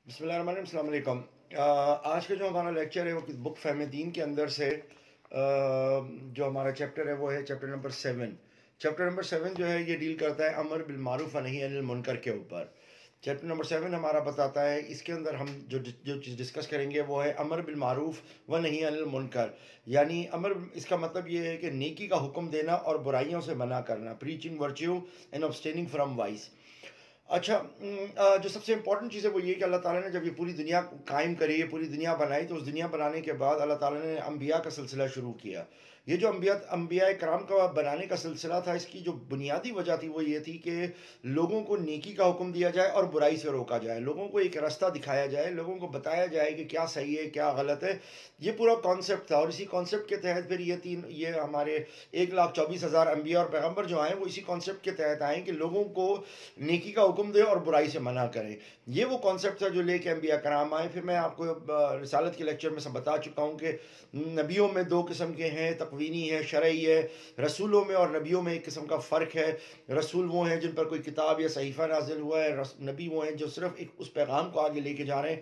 بسم اللہ الرحمن الرحیم، السلام علیکم۔ آج کا جو ہمارا لیکچر ہے وہ بک فہم دین کے اندر سے جو ہمارا چیپٹر ہے وہ ہے چیپٹر نمبر 7۔ چیپٹر نمبر 7 جو ہے یہ ڈیل کرتا ہے امر بالمعروف و نہی عن المنکر کے اوپر۔ چیپٹر نمبر 7 ہمارا بتاتا ہے، اس کے اندر ہم جو چیز ڈسکس کریں گے وہ ہے امر بالمعروف و نہی عن المنکر، یعنی امر اس کا مطلب یہ ہے کہ نیکی کا حکم دینا اور برائیوں سے منع کرنا، preaching virtue and abstaining from vice. اچھا، جو سب سے امپورٹنٹ چیز ہے وہ یہ کہ اللہ تعالیٰ نے جب یہ پوری دنیا قائم کری، یہ پوری دنیا بنائی، تو اس دنیا بنانے کے بعد اللہ تعالیٰ نے انبیاء کا سلسلہ شروع کیا۔ یہ جو انبیاء کرام کا بنانے کا سلسلہ تھا، اس کی جو بنیادی وجہ تھی وہ یہ تھی کہ لوگوں کو نیکی کا حکم دیا جائے اور برائی سے روکا جائے، لوگوں کو ایک راستہ دکھایا جائے، لوگوں کو بتایا جائے کہ کیا صحیح ہے کیا غلط ہے۔ یہ پورا کانسیپٹ تھا، اور اسی کانسیپٹ کے تحت پھر یہ ہمارے 1,24,000 انبیاء اور پیغمبر جو آئے وہ اسی کانسیپٹ کے تحت آئے کہ لوگوں کو نیکی کا حکم دے اور برائی سے منع کریں۔ یہ وہ کانسیپٹ تھا جو لے کے انبیاء کرام آئے۔ پھر میں آپ کو رسالت کے لیکچر میں سب بتا چکا ہوں کہ نبیوں میں 2 قسم کے ہیں، تقوینی ہے، شرعی ہے۔ رسولوں میں اور نبیوں میں ایک قسم کا فرق ہے۔ رسول وہ ہیں جن پر کوئی کتاب یا صحیفہ نازل ہوا ہے، نبی وہ ہیں جو صرف اس پیغام کو آگے لے کے جا رہے ہیں۔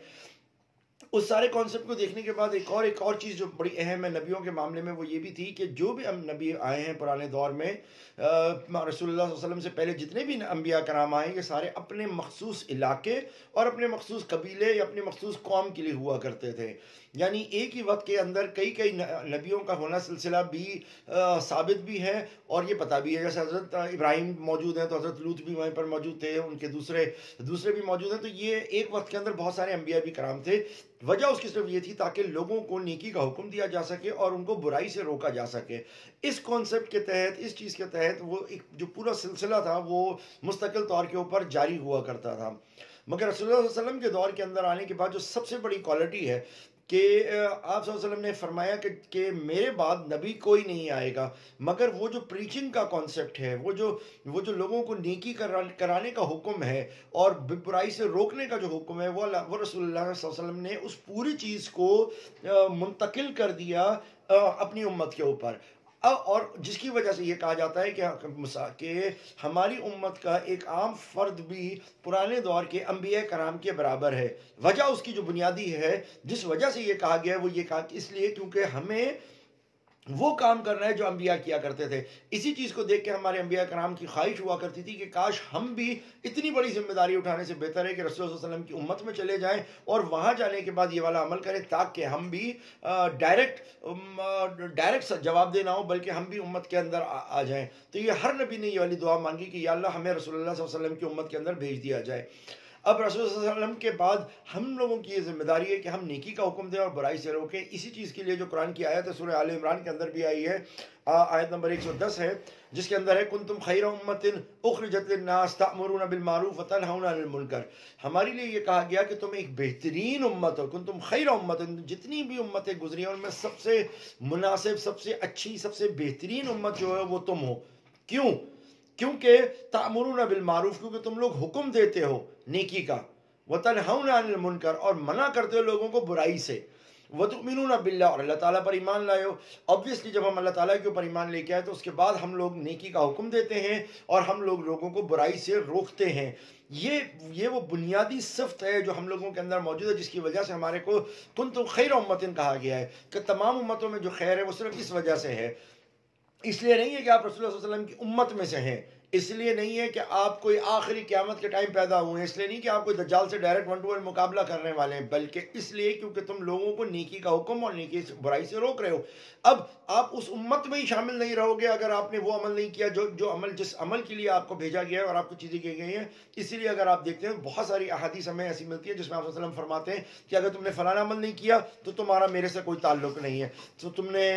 اس سارے کانسیپٹ کو دیکھنے کے بعد ایک اور چیز جو بڑی اہم ہے نبیوں کے معاملے میں وہ یہ بھی تھی کہ جو بھی نبی آئے ہیں پرانے دور میں، رسول اللہ صلی اللہ علیہ وسلم سے پہلے جتنے بھی انبیاء کرام آئے، یہ سارے اپنے مخصوص علاقے اور اپنے مخصوص قبیلے یا اپنے مخصوص قوم کے لیے ہوا کرتے تھے۔ یعنی ایک ہی وقت کے اندر کئی نبیوں کا ہونا سلسلہ بھی ثابت بھی ہے، اور یہ پتہ بھی ہے۔ جیسے حضرت ابراہیم موجود ہیں تو حضرت لوط بھی وہیں پر موجود تھے، ان کے دوسرے بھی موجود ہیں۔ تو یہ ایک وقت کے اندر بہت سارے انبیاء بھی کرام تھے۔ وجہ اس کی صرف یہ تھی تاکہ لوگوں کو نیکی کا حکم دیا جا سکے اور ان کو برائی سے روکا جا سکے۔ اس کانسیپٹ کے تحت، اس چیز کے تحت وہ ایک جو پورا سلسلہ تھا وہ مستقل طور کے اوپر جاری ہوا کرتا تھا۔ مگر رسول اللہ صلی اللہ علیہ وسلم کے دور کے اندر آنے کے بعد جو سب سے بڑی کوالٹی ہے کہ آپ صلی اللہ علیہ وسلم نے فرمایا کہ میرے بعد نبی کوئی نہیں آئے گا، مگر وہ جو پریچنگ کا کانسیپٹ ہے، وہ جو لوگوں کو نیکی کرانے کا حکم ہے اور برائی سے روکنے کا جو حکم ہے، وہ رسول اللہ صلی اللہ علیہ وسلم نے اس پوری چیز کو منتقل کر دیا اپنی امت کے اوپر۔ اور جس کی وجہ سے یہ کہا جاتا ہے کہ ہماری امت کا ایک عام فرد بھی پرانے دور کے انبیاء کرام کے برابر ہے۔ وجہ اس کی جو بنیادی ہے، جس وجہ سے یہ کہا گیا ہے، وہ یہ کہا کہ اس لیے کیونکہ ہمیں وہ کام کرنا ہے جو انبیاء کیا کرتے تھے۔ اسی چیز کو دیکھ کے ہمارے انبیاء کرام کی خواہش ہوا کرتی تھی کہ کاش ہم بھی اتنی بڑی ذمہ داری اٹھانے سے بہتر ہے کہ رسول اللہ صلی اللہ علیہ وسلم کی امت میں چلے جائیں اور وہاں جانے کے بعد یہ والا عمل کریں، تاکہ ہم بھی ڈائریکٹ جواب دینا ہو، بلکہ ہم بھی امت کے اندر آ جائیں۔ تو یہ ہر نبی نے یہ والی دعا مانگی کہ یا اللہ ہمیں رسول اللہ صلی اللہ علیہ وسلم کی امت کے اندر بھیج دیا جائے۔ اب رسول اللہ صلی اللہ علیہ وسلم کے بعد ہم لوگوں کی یہ ذمہ داری ہے کہ ہم نیکی کا حکم دیں اور برائی سے روکیں۔ اسی چیز کے لیے جو قرآن کی آیت ہے سورہ آل عمران کے اندر بھی آئی ہے، آیت نمبر 110 ہے، جس کے اندر ہے کنتم خیر امت اخرجت للناس تأمرون بالمعروف وتنہون عن المنکر۔ ہمارے لیے یہ کہا گیا کہ تم ایک بہترین امت ہو، کنتم خیر امت، جتنی بھی امتیں گزری ہیں ان میں سب سے مناسب، سب سے اچھی، سب سے بہترین امت جو ہے وہ تم ہو۔ کیوں؟ کیونکہ تأمرون بالمعروف، کیونکہ تم لوگ حکم دیتے ہو نیکی کا، وتنہون عن المنکر، اور منع کرتے ہو لوگوں کو برائی سے، وتؤمنون باللہ، اور اللہ تعالیٰ پر ایمان لائے ہو۔ obviously جب ہم اللہ تعالیٰ کے اوپر ایمان لے کے آئے تو اس کے بعد ہم لوگ نیکی کا حکم دیتے ہیں اور ہم لوگ لوگوں کو برائی سے روکتے ہیں۔ یہ وہ بنیادی صفت ہے جو ہم لوگوں کے اندر موجود ہے، جس کی وجہ سے ہمارے کو کنتم خیر امت کہا گیا ہے، کہ تمام امتوں میں جو خیر ہے وہ صرف اس وجہ سے ہے۔ اس لیے نہیں ہے کہ آپ رسول اللہ صلی اللہ علیہ وسلم کی امت میں سے ہیں، اس لیے نہیں ہے کہ آپ کوئی آخری قیامت کے ٹائم پیدا ہوئے ہیں، اس لیے نہیں کہ آپ کوئی دجال سے ڈائریکٹ 1 to 1 مقابلہ کرنے والے ہیں، بلکہ اس لیے کیونکہ تم لوگوں کو نیکی کا حکم اور نیکی برائی سے روک رہے ہو۔ اب آپ اس امت میں ہی شامل نہیں رہو گے اگر آپ نے وہ عمل نہیں کیا جس عمل کے لیے آپ کو بھیجا گیا ہے اور آپ کو چیزیں کی گئی ہیں۔ اسی لیے اگر آپ دیکھتے ہیں بہت ساری احادیث ہمیں ایسی ملتی ہے جس میں آپ صلی اللہ علیہ وسلم فرماتے ہیں کہ اگر تم نے فلانا عمل نہیں کیا تو تمہارا میرے سے کوئی تعلق نہیں ہے۔ تو تم نے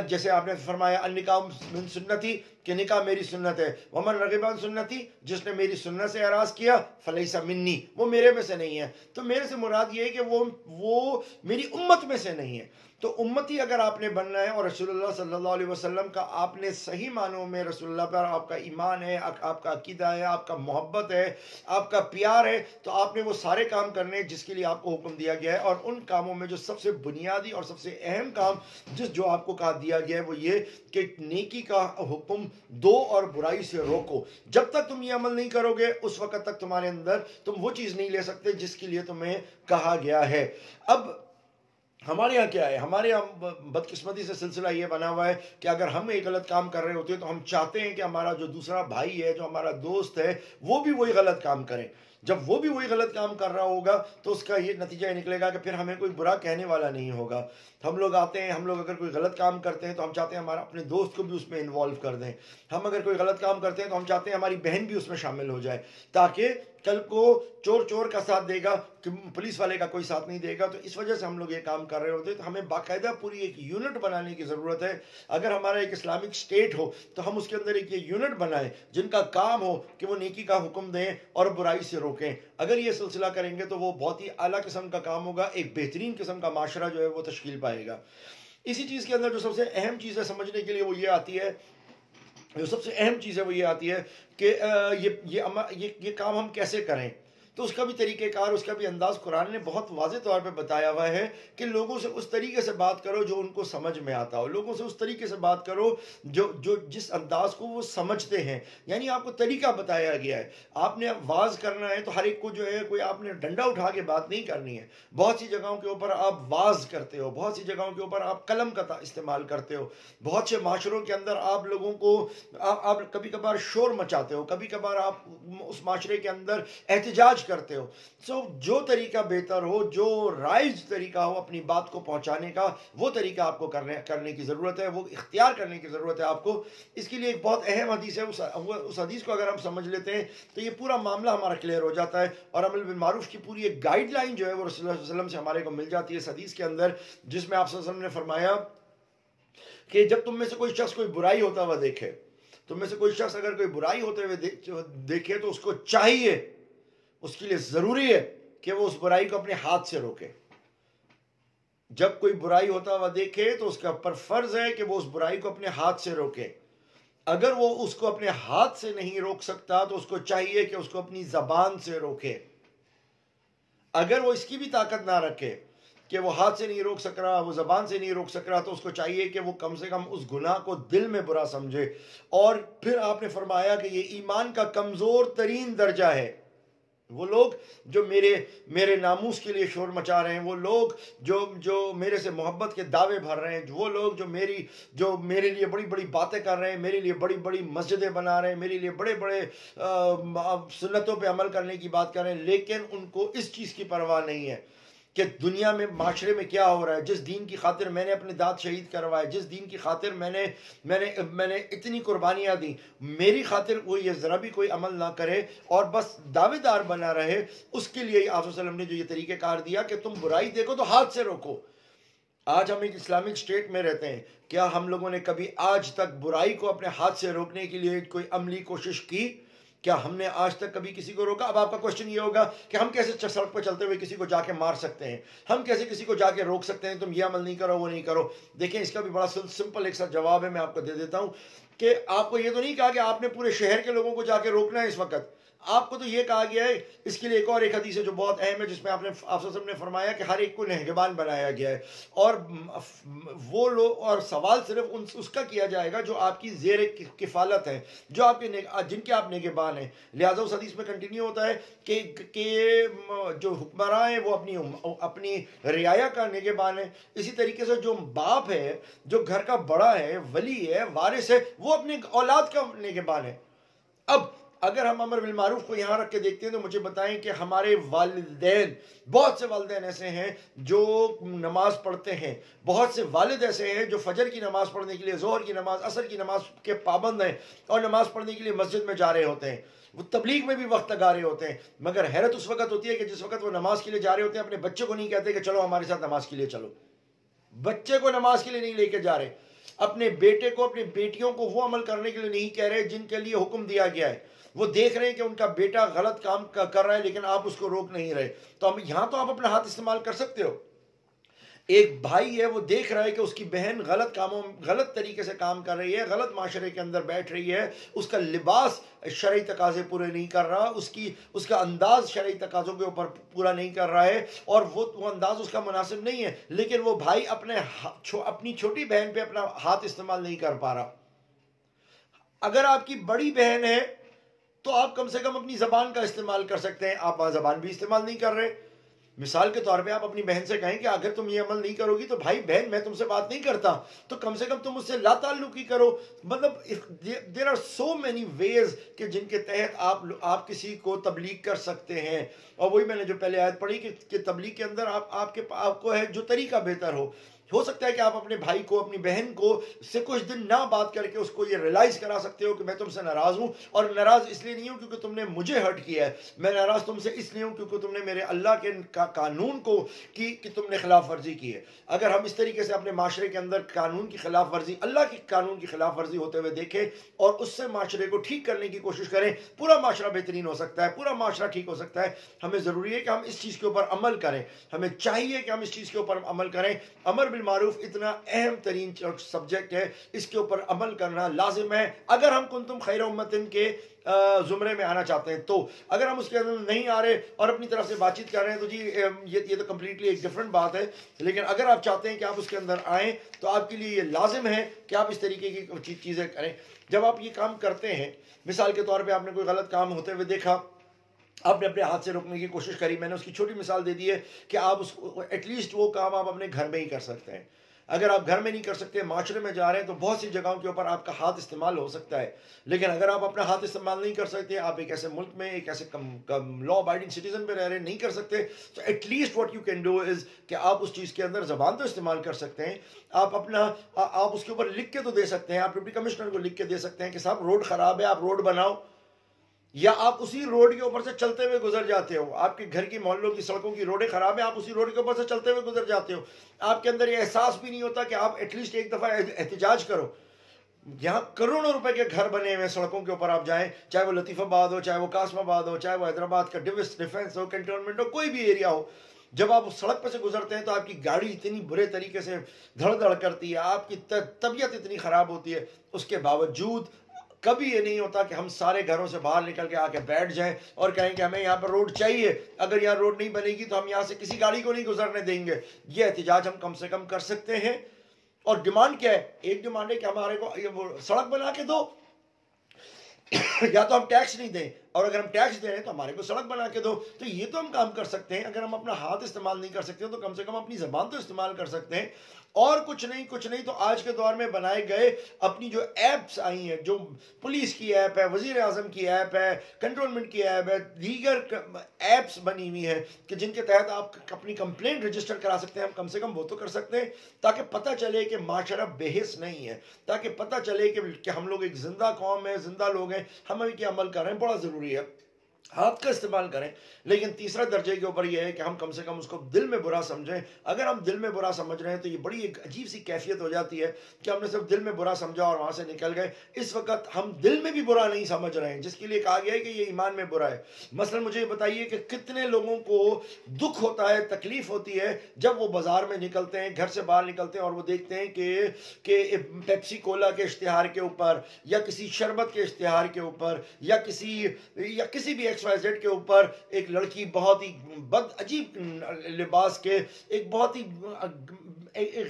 جیسے آپ نے فرمایا النکاح من سنتی، کہ نکاح میری سنت ہے، ومن رغب عن سنتی، جس نے میری سنت سے اعراض کیا فلیس منی، وہ میرے میں سے نہیں ہے۔ تو میرے سے مراد یہ ہے کہ وہ میری امت میں سے نہیں ہے۔ تو امتی اگر آپ نے بننا ہے اور رسول اللہ صلی اللہ علیہ وسلم کا آپ نے صحیح معنوں میں رسول اللہ پر آپ کا ایمان ہے، آپ کا عقیدہ ہے، آپ کا محبت ہے، آپ کا پیار ہے، تو آپ نے وہ سارے کام کرنے ہیں جس کے لیے آپ کو حکم دیا گیا ہے. اور ان کاموں میں جو سب سے بنیادی اور سب سے اہم کام جو آپ کو کہا دیا گیا ہے وہ یہ کہ نیکی کا حکم دو اور برائی سے روکو. جب تک تم یہ عمل نہیں کرو گے اس وقت تک تمہارے اندر تم وہ چیز نہیں لے سکتے جس کے لیے تمہیں کہا گیا ہے. اب ہمارے یہاں کیا ہے، ہمارے یہاں بدقسمتی سے سلسلہ یہ بنا ہوا ہے کہ اگر ہم ایک غلط کام کر رہے ہوتے ہیں تو ہم چاہتے ہیں کہ ہمارا جو دوسرا بھائی ہے، جو ہمارا دوست ہے، وہ بھی وہی غلط کام کرے. جب وہ بھی وہی غلط کام کر رہا ہوگا تو اس کا یہ نتیجہ یہ نکلے گا کہ پھر ہمیں کوئی برا کہنے والا نہیں ہوگا. ہم لوگ آتے ہیں، ہم لوگ اگر کوئی غلط کام کرتے ہیں تو ہم چاہتے ہیں ہمارا اپنے دوست کو بھی اس میں انوالو کر دیں. ہم اگر کوئی غلط کام کرتے ہیں تو ہم چاہتے ہیں ہماری بہن بھی اس میں شامل ہو جائے، تاکہ کل کو چور کا ساتھ دے گا کہ پولیس والے کا کوئی ساتھ نہیں دے گا. تو اس وجہ سے ہم لوگ یہ کام کر رہے ہوتے ہیں. تو ہمیں باقاعدہ پوری ایک یونٹ بنانے کی ضرورت ہے. اگر ہمارا ایک اسلامک اسٹیٹ ہو تو ہم اس کے اندر ایک یہ یونٹ بنائیں جن کا کام ہو کہ وہ نیکی کا حکم دیں اور برائی سے روکیں. اگر یہ سلسلہ کریں گے تو وہ بہت ہی اعلیٰ قسم کا کام ہوگا، ایک بہترین قسم کا معاشرہ جو ہے وہ تشکیل پائے گا. اسی چیز کے اندر جو سب سے اہم چیز ہے سمجھنے کے لیے وہ یہ آتی ہے، جو سب سے اہم چیز ہے وہ یہ آتی ہے کہ یہ کام ہم کیسے کریں. تو اس کا بھی طریقہ کار، اس کا بھی انداز قرآن نے بہت واضح طور پہ بتایا ہوا ہے کہ لوگوں سے اس طریقے سے بات کرو جو ان کو سمجھ میں آتا ہو. لوگوں سے اس طریقے سے بات کرو جو جس انداز کو وہ سمجھتے ہیں. یعنی آپ کو طریقہ بتایا گیا ہے. آپ نے واز کرنا ہے تو ہر ایک کو جو ہے کوئی آپ نے ڈنڈا اٹھا کے بات نہیں کرنی ہے. بہت سی جگہوں کے اوپر آپ واز کرتے ہو، بہت سی جگہوں کے اوپر آپ قلم کا استعمال کرتے ہو. بہت سے معاشروں کے اندر آپ لوگوں کو آپ کبھی کبھار شور مچاتے ہو، کبھی کبھار آپ اس معاشرے کے اندر احتجاج کرتے ہو. جو طریقہ بہتر ہو، جو رائج طریقہ ہو اپنی بات کو پہنچانے کا، وہ طریقہ آپ کو کرنے کی ضرورت ہے، وہ اختیار کرنے کی ضرورت ہے آپ کو. اس کے لیے ایک بہت اہم حدیث ہے، اس حدیث کو اگر ہم سمجھ لیتے ہیں تو یہ پورا معاملہ ہمارا کلیئر ہو جاتا ہے. اور امر بالمعروف کی پوری ایک گائیڈ لائن جو ہے وہ رسول اللہ صلی اللہ علیہ وسلم سے ہمارے کو مل جاتی ہے اس حدیث کے اندر، جس میں آپ صلی اللہ علیہ وسلم نے فرمایا کہ جب تم میں سے کوئی شخص کوئی برائی ہوتا ہوا دیکھے، تم میں سے کوئی شخص اگر کوئی برائی ہوتے ہوئے دیکھے تو اس کو چاہیے، اس کے لیے ضروری ہے کہ وہ اس برائی کو اپنے ہاتھ سے روکے. جب کوئی برائی ہوتا ہوا دیکھے تو اس کا اوپر فرض ہے کہ وہ اس برائی کو اپنے ہاتھ سے روکے. اگر وہ اس کو اپنے ہاتھ سے نہیں روک سکتا تو اس کو چاہیے کہ اس کو اپنی زبان سے روکے. اگر وہ اس کی بھی طاقت نہ رکھے کہ وہ ہاتھ سے نہیں روک سک رہا، وہ زبان سے نہیں روک سک رہا، تو اس کو چاہیے کہ وہ کم سے کم اس گناہ کو دل میں برا سمجھے. اور پھر آپ نے فرمایا کہ یہ ایمان کا کمزور ترین درجہ ہے. وہ لوگ جو میرے ناموس کے لیے شور مچا رہے ہیں، وہ لوگ جو میرے سے محبت کے دعوے بھر رہے ہیں، وہ لوگ جو میرے لیے بڑی بڑی باتیں کر رہے ہیں، میرے لیے بڑی بڑی مسجدیں بنا رہے ہیں، میرے لیے بڑے بڑے سنتوں پہ عمل کرنے کی بات کر رہے ہیں، لیکن ان کو اس چیز کی پرواہ نہیں ہے کہ دنیا میں معاشرے میں کیا ہو رہا ہے. جس دین کی خاطر میں نے اپنے دانت شہید کروائے، جس دین کی خاطر میں نے اتنی قربانیاں دی، میری خاطر وہ یہ ذرا بھی کوئی عمل نہ کرے اور بس دعوے دار بنا رہے. اس کے لیے آپ صلی اللہ علیہ وسلم نے جو یہ طریقہ کار دیا کہ تم برائی دیکھو تو ہاتھ سے روکو. آج ہم ایک اسلامک اسٹیٹ میں رہتے ہیں، کیا ہم لوگوں نے کبھی آج تک برائی کو اپنے ہاتھ سے روکنے کے لیے کوئی عملی کوشش کی؟ کیا ہم نے آج تک کبھی کسی کو روکا؟ اب آپ کا کوشچن یہ ہوگا کہ ہم کیسے سڑک پہ چلتے ہوئے کسی کو جا کے مار سکتے ہیں، ہم کیسے کسی کو جا کے روک سکتے ہیں تم یہ عمل نہیں کرو، وہ نہیں کرو. دیکھیں اس کا بھی بڑا سمپل ایک سا جواب ہے، میں آپ کو دے دیتا ہوں کہ آپ کو یہ تو نہیں کہا کہ آپ نے پورے شہر کے لوگوں کو جا کے روکنا ہے. اس وقت آپ کو تو یہ کہا گیا ہے، اس کے لیے ایک اور ایک حدیث ہے جو بہت اہم ہے، جس میں آپ صلی اللہ علیہ وسلم نے فرمایا کہ ہر ایک کو نگہبان بنایا گیا ہے، اور وہ لوگ، اور سوال صرف اس کا کیا جائے گا جو آپ کی زیر کفالت ہے، جو آپ کے جن کے آپ نگہبان ہیں. لہٰذا اس حدیث میں کنٹینیو ہوتا ہے کہ جو حکمراں ہیں وہ اپنی رعایا کا نگہبان ہے. اسی طریقے سے جو باپ ہے، جو گھر کا بڑا ہے، ولی ہے، وارث ہے، وہ اپنی اولاد کا نگہبان ہے. اب اگر ہم امر بالمعروف کو یہاں رکھ کے دیکھتے ہیں تو مجھے بتائیں کہ ہمارے والدین، بہت سے والدین ایسے ہیں جو نماز پڑھتے ہیں، بہت سے والد ایسے ہیں جو فجر کی نماز پڑھنے کے لیے، ظہر کی نماز، عصر کی نماز کے پابند ہیں اور نماز پڑھنے کے لیے مسجد میں جا رہے ہوتے ہیں، وہ تبلیغ میں بھی وقت لگا رہے ہوتے ہیں. مگر حیرت اس وقت ہوتی ہے کہ جس وقت وہ نماز کے لیے جا رہے ہوتے ہیں اپنے بچے کو نہیں کہتے کہ چلو ہمارے ساتھ نماز کے لیے چلو. بچے کو نماز کے لیے نہیں لے کے جا رہے، اپنے بیٹے کو، اپنی بیٹیوں کو وہ عمل کرنے کے لیے نہیں کہہ رہے جن کے لیے حکم دیا گیا ہے. وہ دیکھ رہے ہیں کہ ان کا بیٹا غلط کام کر رہا ہے لیکن آپ اس کو روک نہیں رہے. تو یہاں تو آپ اپنا ہاتھ استعمال کر سکتے ہو، ایک بھائی ہے وہ دیکھ رہا ہے کہ اس کی بہن غلط طریقے سے کام کر رہی ہے، غلط معاشرے کے اندر بیٹھ رہی ہے، اس کا لباس شرعی تقاضے پورے نہیں کر رہا، اس کا انداز شرعی تقاضوں کے اوپر پورا نہیں کر رہا ہے، اور وہ انداز اس کا مناسب نہیں ہے، لیکن وہ بھائی اپنی چھوٹی بہن پہ اپنا ہاتھ استعمال نہیں کر پا رہا۔ اگر آپ کی بڑی بہن ہے تو آپ کم سے کم اپنی زبان کا استعمال کر سکتے ہیں، آپ زبان بھی استعمال نہیں کر رہے۔ مثال کے طور پہ آپ اپنی بہن سے کہیں کہ اگر تم یہ عمل نہیں کرو گی تو بھائی بہن میں تم سے بات نہیں کرتا، تو کم سے کم تم اس سے لا تعلقی کرو۔ مطلب there are so many ways کہ جن کے تحت آپ کسی کو تبلیغ کر سکتے ہیں، اور وہی میں نے جو پہلے آیت پڑھی کہ تبلیغ کے اندر آپ کو ہے جو طریقہ بہتر ہو سکتا ہے کہ آپ اپنے بھائی کو، اپنی بہن کو سے کچھ دن نہ بات کر کے اس کو یہ ریلائز کرا سکتے ہو کہ میں تم سے ناراض ہوں، اور ناراض اس لیے نہیں ہوں کیونکہ تم نے مجھے ہرٹ کیا ہے، میں ناراض تم سے اس لیے ہوں کیونکہ تم نے میرے اللہ کے قانون کو کہ تم نے خلاف ورزی کی ہے۔ اگر ہم اس طریقے سے اپنے معاشرے کے اندر قانون کی خلاف ورزی، اللہ کی قانون کی خلاف ورزی ہوتے ہوئے دیکھیں اور اس سے معاشرے کو ٹھیک کرنے کی کوشش کریں، پورا معاشرہ بہترین ہو سکتا ہے، پورا معاشرہ ٹھیک ہو سکتا ہے۔ ہمیں ضروری ہے کہ ہم اس چیز کے اوپر عمل کریں، ہمیں چاہیے کہ ہم اس چیز کے اوپر عمل کریں۔ امر بالمعروف اتنا اہم ترین سبجیکٹ ہے، اس کے اوپر عمل کرنا لازم ہے اگر ہم کنتم خیر امتن کے زمرے میں آنا چاہتے ہیں۔ تو اگر ہم اس کے اندر نہیں آ رہے اور اپنی طرف سے بات چیت کر رہے ہیں تو جی یہ تو کمپلیٹلی ایک ڈیفرنٹ بات ہے، لیکن اگر آپ چاہتے ہیں کہ آپ اس کے اندر آئیں تو آپ کے لیے یہ لازم ہے کہ آپ اس طریقے کی چیزیں کریں۔ جب آپ یہ کام کرتے ہیں، مثال کے طور پہ آپ نے کوئی غلط کام ہوتے ہوئے دیکھا، آپ نے اپنے ہاتھ سے روکنے کی کوشش کری، میں نے اس کی چھوٹی مثال دے دی ہے کہ آپ ایٹ لیسٹ وہ کام آپ اپنے گھر میں ہی کر سکتے ہیں۔ اگر آپ گھر میں نہیں کر سکتے، معاشرے میں جا رہے ہیں، تو بہت سی جگہوں کے اوپر آپ کا ہاتھ استعمال ہو سکتا ہے، لیکن اگر آپ اپنا ہاتھ استعمال نہیں کر سکتے، آپ ایک ایسے ملک میں ایک ایسے لا ابائڈنگ سٹیزن پہ رہ رہے نہیں کر سکتے، تو at least what you can do is کہ آپ اس چیز کے اندر زبان تو استعمال کر سکتے ہیں، آپ اس کے اوپر لکھ کے تو دے سکتے ہیں، آپ ڈپٹی کمشنر کو لکھ کے دے سکتے ہیں کہ صاحب روڈ خراب ہے، آپ روڈ بناؤ، یا آپ اسی روڈ کے اوپر سے چلتے ہوئے گزر جاتے ہو، آپ کے گھر کی محلوں کی سڑکوں کی روڈیں خراب ہیں، آپ اسی روڈ کے اوپر سے چلتے ہوئے گزر جاتے ہو، آپ کے اندر یہ احساس بھی نہیں ہوتا کہ آپ ایٹ لیسٹ ایک دفعہ احتجاج کرو۔ یہاں کروڑوں روپے کے گھر بنے ہوئے سڑکوں کے اوپر آپ جائیں، چاہے وہ لطیف آباد ہو، چاہے وہ قاسم آباد ہو، چاہے وہ حیدرآباد کا ڈیفنس ہو، کنٹونمنٹ ہو، کوئی بھی ایریا ہو، جب آپ اس سڑک پہ سے گزرتے ہیں تو آپ کی گاڑی اتنی برے طریقے سے دھڑ دھڑ کرتی ہے، آپ کی طبیعت اتنی خراب ہوتی ہے، اس کے باوجود کبھی یہ نہیں ہوتا کہ ہم سارے گھروں سے باہر نکل کے آ کے بیٹھ جائیں اور کہیں کہ ہمیں یہاں پر روڈ چاہیے، اگر یہاں روڈ نہیں بنے گی تو ہم یہاں سے کسی گاڑی کو نہیں گزرنے دیں گے۔ یہ احتجاج ہم کم سے کم کر سکتے ہیں۔ اور ڈیمانڈ کیا ہے؟ ایک ڈیمانڈ ہے کہ ہمارے کو سڑک بنا کے دو، یا تو ہم ٹیکس نہیں دیں، اور اگر ہم ٹیکس دے رہے ہیں تو ہمارے کو سڑک بنا کے دو۔ تو یہ تو ہم کام کر سکتے ہیں۔ اگر ہم اپنا ہاتھ استعمال نہیں کر سکتے تو کم سے کم اپنی زبان تو استعمال کر سکتے ہیں۔ اور کچھ نہیں تو آج کے دور میں بنائے گئے اپنی جو ایپس آئی ہیں، جو پولیس کی ایپ ہے، وزیر اعظم کی ایپ ہے، کنٹرولمنٹ کی ایپ ہے، دیگر ایپس بنی ہوئی ہیں کہ جن کے تحت آپ اپنی کمپلینٹ رجسٹر کرا سکتے ہیں۔ ہم کم سے کم وہ تو کر سکتے ہیں تاکہ پتہ چلے کہ معاشرہ بے حس نہیں ہے، تاکہ پتہ چلے کہ ہم لوگ ایک زندہ قوم ہے، زندہ لوگ ہیں، ہم ابھی کیا عمل کر رہے ہیں، بڑا ضروری ہے۔ ہاتھ کا استعمال کریں، لیکن تیسرا درجے کے اوپر یہ ہے کہ ہم کم سے کم اس کو دل میں برا سمجھیں۔ اگر ہم دل میں برا سمجھ رہے ہیں تو یہ بڑی ایک عجیب سی کیفیت ہو جاتی ہے کہ ہم نے صرف دل میں برا سمجھا اور وہاں سے نکل گئے۔ اس وقت ہم دل میں بھی برا نہیں سمجھ رہے ہیں، جس کے لیے کہا گیا ہے کہ یہ ایمان میں برا ہے۔ مثلا مجھے یہ بتائیے کہ کتنے لوگوں کو دکھ ہوتا ہے، تکلیف ہوتی ہے جب وہ بازار میں نکلتے ہیں، گھر سے باہر نکلتے ہیں اور وہ دیکھتے ہیں کہ پیپسی کولا کے اشتہار کے اوپر، یا کسی شربت کے اشتہار کے اوپر، یا کسی بھی ایکس وائی زیڈ کے اوپر ایک لڑکی بہت ہی عجیب لباس کے، ایک بہت ہی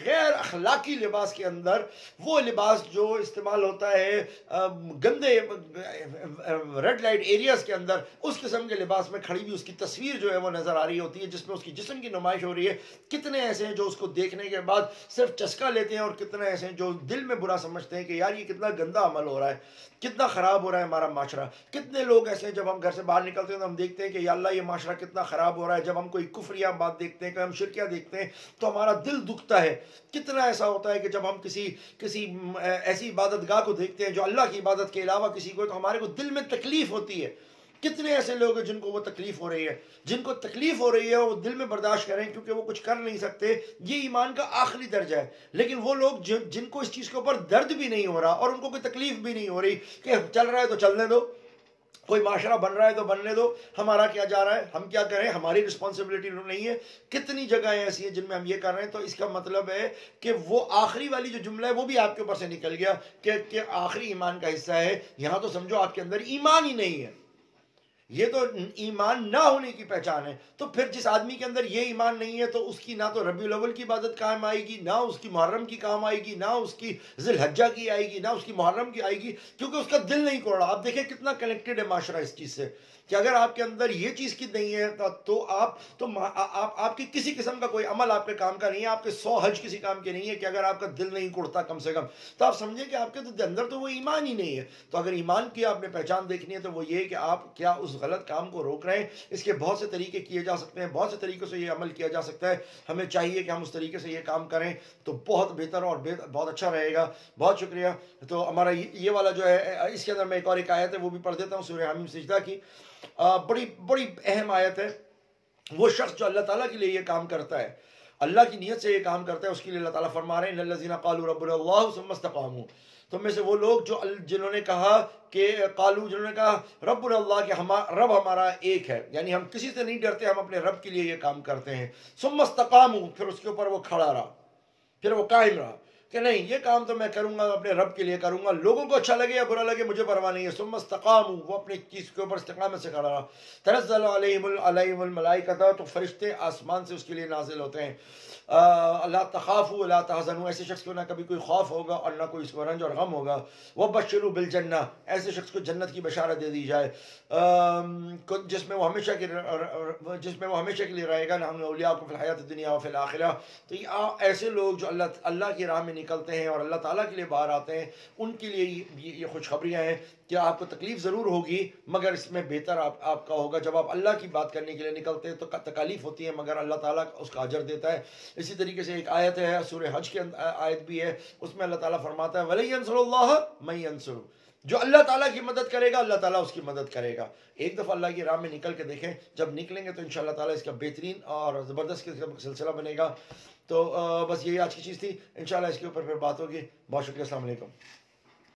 غیر اخلاقی لباس کے اندر، وہ لباس جو استعمال ہوتا ہے گندے ریڈ لائٹ ایریاز کے اندر، اس قسم کے لباس میں کھڑی ہوئی اس کی تصویر جو ہے وہ نظر آ رہی ہوتی ہے، جس میں اس کی جسم کی نمائش ہو رہی ہے۔ کتنے ایسے ہیں جو اس کو دیکھنے کے بعد صرف چسکا لیتے ہیں، اور کتنے ایسے ہیں جو دل میں برا سمجھتے ہیں کہ یار یہ کتنا گندا عمل ہو رہا ہے، کتنا خراب ہو رہا ہے ہمارا معاشرہ۔ کتنے لوگ ایسے ہیں جب ہم گھر سے باہر نکلتے ہیں تو ہم دیکھتے ہیں کہ یا اللہ یہ معاشرہ کتنا خراب ہو رہا ہے۔ جب ہم کوئی کفریہ بات دیکھتے ہیں، کہ ہم شرکیہ دیکھتے ہیں تو ہمارا دل دکھتا ہے۔ کتنا ایسا ہوتا ہے کہ جب ہم کسی ایسی عبادت گاہ کو دیکھتے ہیں جو اللہ کی عبادت کے علاوہ کسی کو، تو ہمارے کو دل میں تکلیف ہوتی ہے۔ کتنے ایسے لوگ ہیں جن کو وہ تکلیف ہو رہی ہے، جن کو تکلیف ہو رہی ہے وہ دل میں برداشت کریں کیونکہ وہ کچھ کر نہیں سکتے۔ یہ ایمان کا آخری درجہ ہے۔ لیکن وہ لوگ جن کو اس چیز کے اوپر درد بھی نہیں ہو رہا اور ان کو کوئی تکلیف بھی نہیں ہو رہی، کہ چل رہا ہے تو چلنے دو، کوئی معاشرہ بن رہا ہے تو بننے دو، ہمارا کیا جا رہا ہے، ہم کیا کریں، ہماری رسپانسبلٹی نہیں ہے۔ کتنی جگہیں ایسی ہیں جن میں ہم یہ کر رہے ہیں، تو اس کا مطلب ہے کہ وہ آخری والی جو جملہ ہے وہ بھی آپ کے اوپر سے نکل گیا کہ آخری ایمان کا حصہ ہے، یہاں تو سمجھو آپ کے اندر ایمان ہی نہیں ہے، یہ تو ایمان نہ ہونے کی پہچان ہے۔ تو پھر جس آدمی کے اندر یہ ایمان نہیں ہے تو اس کی نہ تو ربیع الاول کی عبادت کام آئے گی، نہ اس کی محرم کی کام آئے گی، نہ اس کی ذی الحجہ کی آئے گی، نہ اس کی محرم کی آئے گی، کیونکہ اس کا دل نہیں کوڑ رہا۔ آپ دیکھیں کتنا کنیکٹڈ ہے معاشرہ اس چیز سے کہ اگر آپ کے اندر یہ چیز کی نہیں ہے تو آپ کی کسی قسم کا کوئی عمل آپ کے کام کا نہیں ہے، آپ کے 100 حج کسی کام کے نہیں ہے کہ اگر آپ کا دل نہیں کڑتا کم سے کم، تو آپ سمجھیں کہ آپ کے اندر تو وہ ایمان ہی نہیں ہے۔ تو اگر ایمان کی آپ نے پہچان دیکھنی ہے تو وہ یہ کہ آپ کیا اس غلط کام کو روک رہے ہیں۔ اس کے بہت سے طریقے کیے جا سکتے ہیں، بہت سے طریقوں سے یہ عمل کیا جا سکتا ہے، ہمیں چاہیے کہ ہم اس طریقے سے یہ کام کریں تو بہت بہتر اور بہت اچھا رہے گا۔ بہت شکریہ۔ تو ہمارا یہ والا جو ہے، اس کے اندر میں ایک اور ایک آیت ہے وہ بھی پڑھ دیتا ہوں، سورہ حمیم سجدہ کی، بڑی بڑی اہم آیت ہے۔ وہ شخص جو اللہ تعالیٰ کے لیے یہ کام کرتا ہے، اللہ کی نیت سے یہ کام کرتا ہے، اس کے لیے اللہ تعالیٰ فرما رہے ہیں ان الذین قالوا ربنا اللہ ثم استقاموا، تم میں سے وہ لوگ جنہوں نے کہا کہ جنہوں نے کہا ربنا اللہ، کہ رب ہمارا ایک ہے، یعنی ہم کسی سے نہیں ڈرتے، ہم اپنے رب کے لیے یہ کام کرتے ہیں، ثم استقاموا، پھر اس کے اوپر وہ کھڑا رہا، پھر وہ قائم رہا کہ نہیں یہ کام تو میں کروں گا، اپنے رب کے لیے کروں گا، لوگوں کو اچھا لگے یا برا لگے مجھے پرواہ نہیں ہے۔ ثم استقاموا، وہ اپنی چیز کے اوپر استقامت سے کھڑا رہا۔ تنزل علیہم الملائکۃ، تو فرشتے آسمان سے اس کے لیے نازل ہوتے ہیں۔ لا تخافوا ولا تحزنوا، ایسے شخص کو نہ کبھی کوئی خوف ہوگا اور نہ کوئی اس کو رنج اور غم ہوگا۔ وبشروا بالجنہ، ایسے شخص کو جنت کی بشارت دے دی جائے جس میں وہ ہمیشہ کے لیے رہے گا، نحن اولیاؤکم فی الحیات الدنیا وفی الآخرہ۔ تو ایسے لوگ جو اللہ کی راہ میں نکلتے ہیں اور اللہ تعالیٰ کے لیے باہر آتے ہیں، ان کے لیے یہ خوشخبریاں ہیں کہ آپ کو تکلیف ضرور ہوگی مگر اس میں بہتر آپ کا ہوگا۔ جب آپ اللہ کی بات کرنے کے لیے نکلتے ہیں تو تکالیف ہوتی ہے مگر اللہ تعالیٰ اس کا اجر دیتا ہے۔ اسی طریقے سے ایک آیت ہے سورہ حج کے آیت بھی ہے، اس میں اللہ تعالیٰ فرماتا ہے وَلَن يَنصُرَ اللَّهَ مَن يَنصُرُهُ، جو اللہ تعالیٰ کی مدد کرے گا اللہ تعالیٰ اس کی مدد کرے گا۔ ایک دفعہ اللہ کی راہ میں نکل کے دیکھیں، جب نکلیں گے تو انشاءاللہ تعالیٰ اس کا بہترین اور زبردست سلسلہ بنے گا۔ تو بس یہی آج کی چیز تھی، انشاءاللہ اس کے اوپر پھر بات ہوگی۔ بہت شکریہ، السلام علیکم۔